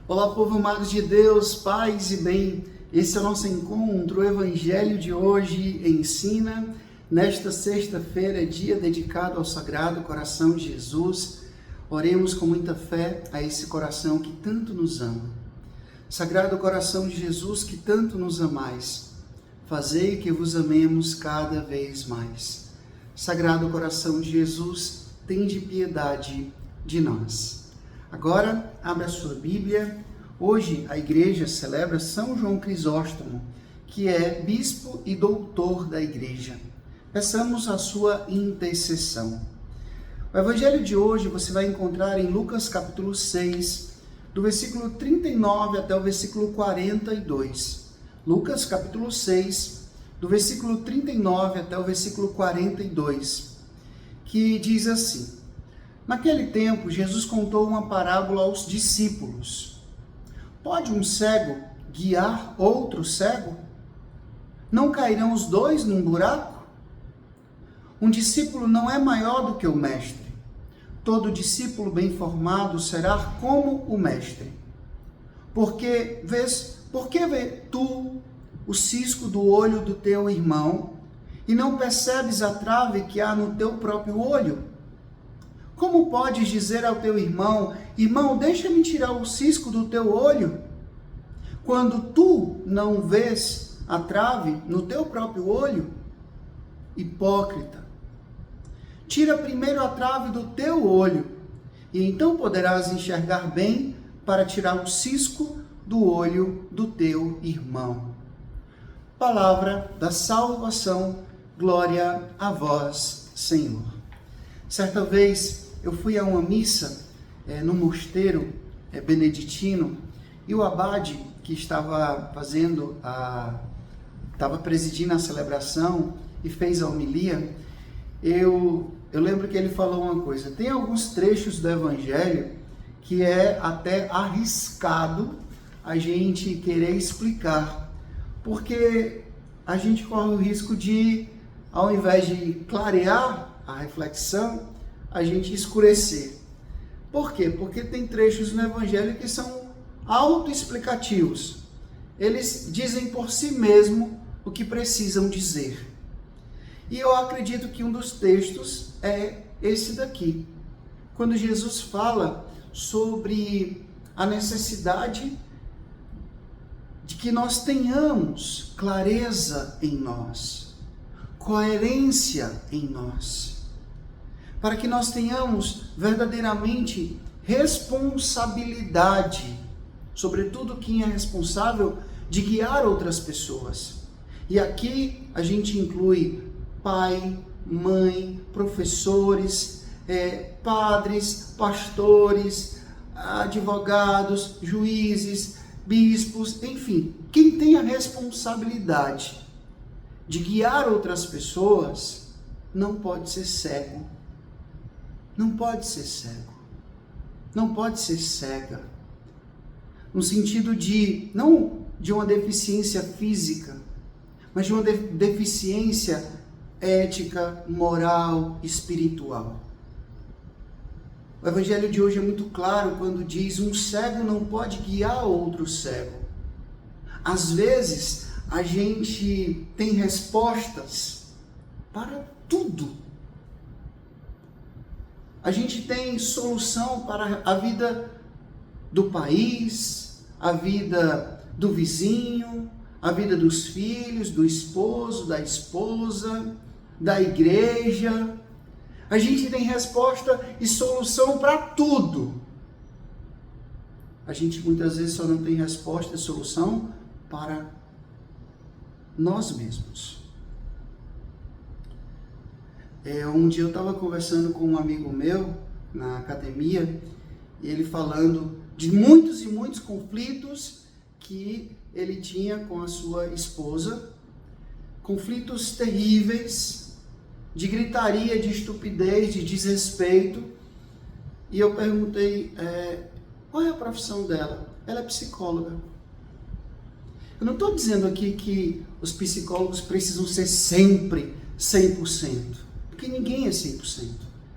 Olá, povo amado de Deus, paz e bem. Esse é o nosso encontro. O Evangelho de hoje ensina, nesta sexta-feira, dia dedicado ao Sagrado Coração de Jesus. Oremos com muita fé a esse coração que tanto nos ama. Sagrado Coração de Jesus, que tanto nos amais, fazei que vos amemos cada vez mais. Sagrado Coração de Jesus, tende piedade de nós. Agora, abra a sua Bíblia. Hoje a igreja celebra São João Crisóstomo, que é bispo e doutor da igreja. Peçamos a sua intercessão. O evangelho de hoje você vai encontrar em Lucas capítulo 6, do versículo 39 até o versículo 42. Lucas capítulo 6, do versículo 39 até o versículo 42, que diz assim: Naquele tempo, Jesus contou uma parábola aos discípulos. Pode um cego guiar outro cego? Não cairão os dois num buraco? Um discípulo não é maior do que o mestre. Todo discípulo bem formado será como o mestre. Por que vê tu o cisco do olho do teu irmão e não percebes a trave que há no teu próprio olho? Como podes dizer ao teu irmão: irmão, deixa-me tirar o cisco do teu olho, quando tu não vês a trave no teu próprio olho? Hipócrita! Tira primeiro a trave do teu olho, e então poderás enxergar bem para tirar o cisco do olho do teu irmão. Palavra da salvação, glória a vós, Senhor. Certa vez, eu fui a uma missa no mosteiro beneditino e o abade que estava presidindo a celebração e fez a homilia. Eu lembro que ele falou uma coisa: tem alguns trechos do evangelho que é até arriscado a gente querer explicar, porque a gente corre o risco de, ao invés de clarear a reflexão, a gente escurecer. Por quê? Porque tem trechos no Evangelho que são autoexplicativos. Eles dizem por si mesmo o que precisam dizer. E eu acredito que um dos textos é esse daqui. Quando Jesus fala sobre a necessidade de que nós tenhamos clareza em nós, coerência em nós, para que nós tenhamos verdadeiramente responsabilidade, sobretudo quem é responsável de guiar outras pessoas. E aqui a gente inclui pai, mãe, professores, padres, pastores, advogados, juízes, bispos, enfim, quem tem a responsabilidade de guiar outras pessoas não pode ser cego. Não pode ser cego, não pode ser cega, no sentido de, não de uma deficiência física, mas de uma deficiência ética, moral, espiritual. O evangelho de hoje é muito claro quando diz: um cego não pode guiar outro cego. Às vezes, a gente tem respostas para tudo. A gente tem solução para a vida do país, a vida do vizinho, a vida dos filhos, do esposo, da esposa, da igreja. A gente tem resposta e solução para tudo. A gente muitas vezes só não tem resposta e solução para nós mesmos. Um dia eu estava conversando com um amigo meu na academia e ele falando de muitos e muitos conflitos que ele tinha com a sua esposa, conflitos terríveis, de gritaria, de estupidez, de desrespeito. E eu perguntei, qual é a profissão dela? Ela é psicóloga. Eu não estou dizendo aqui que os psicólogos precisam ser sempre 100%. Porque ninguém é 100%,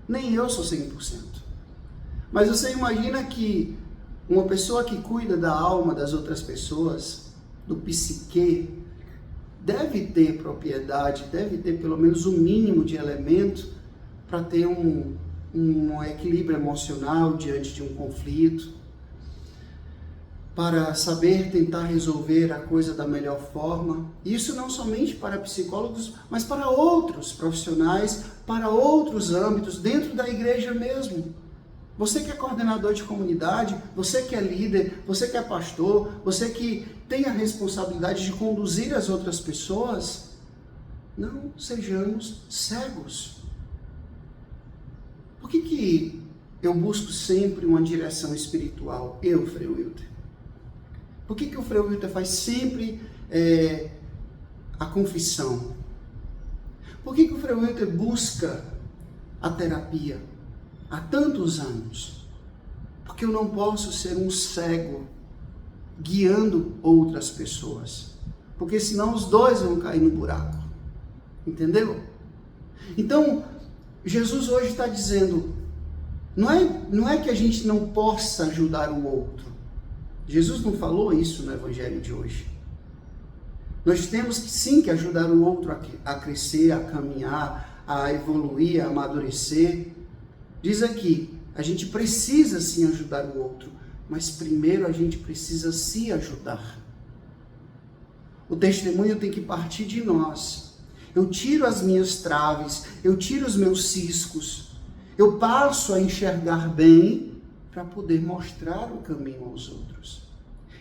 nem eu sou 100%. Mas você imagina que Uma pessoa que cuida da alma das outras pessoas, do psique, deve ter propriedade, deve ter pelo menos o mínimo de elemento para ter um equilíbrio emocional diante de um conflito, para saber tentar resolver a coisa da melhor forma. Isso não somente para psicólogos, mas para outros profissionais, para outros âmbitos, dentro da igreja mesmo. Você que é coordenador de comunidade, você que é líder, você que é pastor, você que tem a responsabilidade de conduzir as outras pessoas, não sejamos cegos. Por que eu busco sempre uma direção espiritual? Eu, Frei Wilter. Por que o Frei Wilter faz sempre a confissão? Por que o Frei Wilter busca a terapia há tantos anos? Porque eu não posso ser um cego guiando outras pessoas. Porque senão os dois vão cair no buraco. Entendeu? Então, Jesus hoje está dizendo, não é que a gente não possa ajudar o outro. Jesus não falou isso no Evangelho de hoje. Nós temos sim que ajudar o outro a crescer, a caminhar, a evoluir, a amadurecer. Diz aqui, a gente precisa sim ajudar o outro, mas primeiro a gente precisa se ajudar. O testemunho tem que partir de nós. Eu tiro as minhas traves, eu tiro os meus ciscos, eu passo a enxergar bem para poder mostrar o caminho aos outros.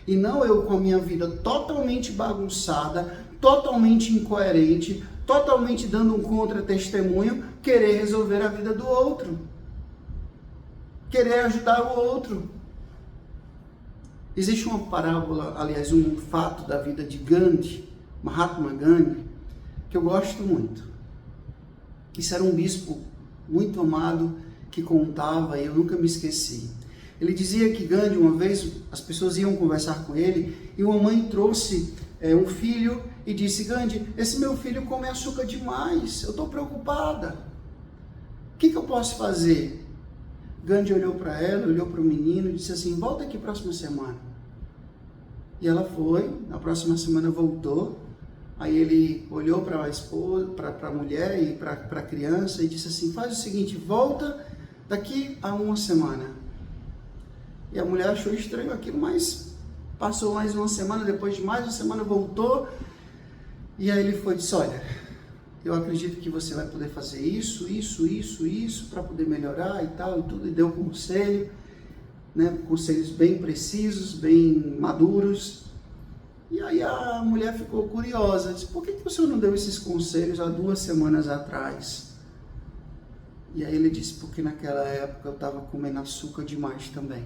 E não eu com a minha vida totalmente bagunçada, totalmente incoerente, totalmente dando um contra-testemunho, querer resolver a vida do outro. Querer ajudar o outro. Existe uma parábola, aliás, um fato da vida de Gandhi, Mahatma Gandhi, que eu gosto muito. Isso era um bispo muito amado que contava e eu nunca me esqueci. Ele dizia que Gandhi, uma vez, as pessoas iam conversar com ele e uma mãe trouxe um filho e disse, Gandhi, esse meu filho come açúcar demais, eu estou preocupada. O que eu posso fazer? Gandhi olhou para ela, olhou para o menino e disse assim, volta aqui próxima semana. E ela foi, na próxima semana voltou, aí ele olhou para a esposa, para a mulher e para a criança e disse assim, faz o seguinte, volta daqui a uma semana. E a mulher achou estranho aquilo, mas passou mais uma semana, depois de mais uma semana voltou, e aí ele foi e disse, olha, eu acredito que você vai poder fazer isso, para poder melhorar e tal, e tudo, e deu conselho, né, conselhos bem precisos, bem maduros. E aí a mulher ficou curiosa, disse, por que o senhor não deu esses conselhos há 2 semanas atrás? E aí ele disse, porque naquela época eu estava comendo açúcar demais também.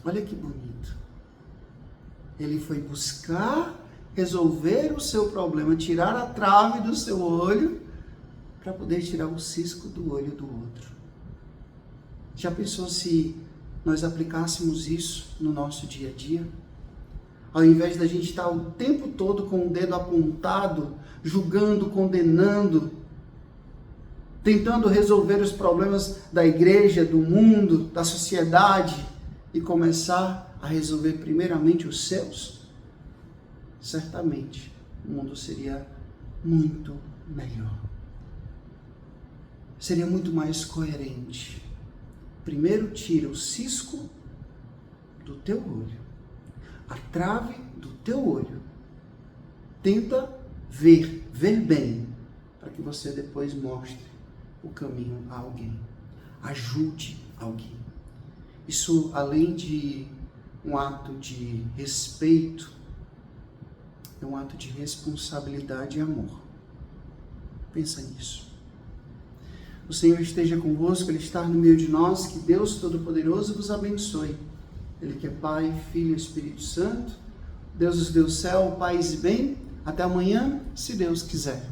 Olha que bonito. Ele foi buscar resolver o seu problema, tirar a trave do seu olho, para poder tirar o cisco do olho do outro. Já pensou se nós aplicássemos isso no nosso dia a dia? Ao invés da gente estar o tempo todo com o dedo apontado, julgando, condenando, tentando resolver os problemas da igreja, do mundo, da sociedade, e começar a resolver primeiramente os seus, certamente o mundo seria muito melhor. Seria muito mais coerente. Primeiro tira o cisco do teu olho, a trave do teu olho. Tenta ver bem, para que você depois mostre o caminho a alguém. Ajude alguém. Isso, além de um ato de respeito, é um ato de responsabilidade e amor. Pensa nisso. O Senhor esteja convosco, Ele está no meio de nós, que Deus Todo-Poderoso vos abençoe. Ele que é Pai, Filho e Espírito Santo, Deus nos deu céu, paz e bem. Até amanhã, se Deus quiser.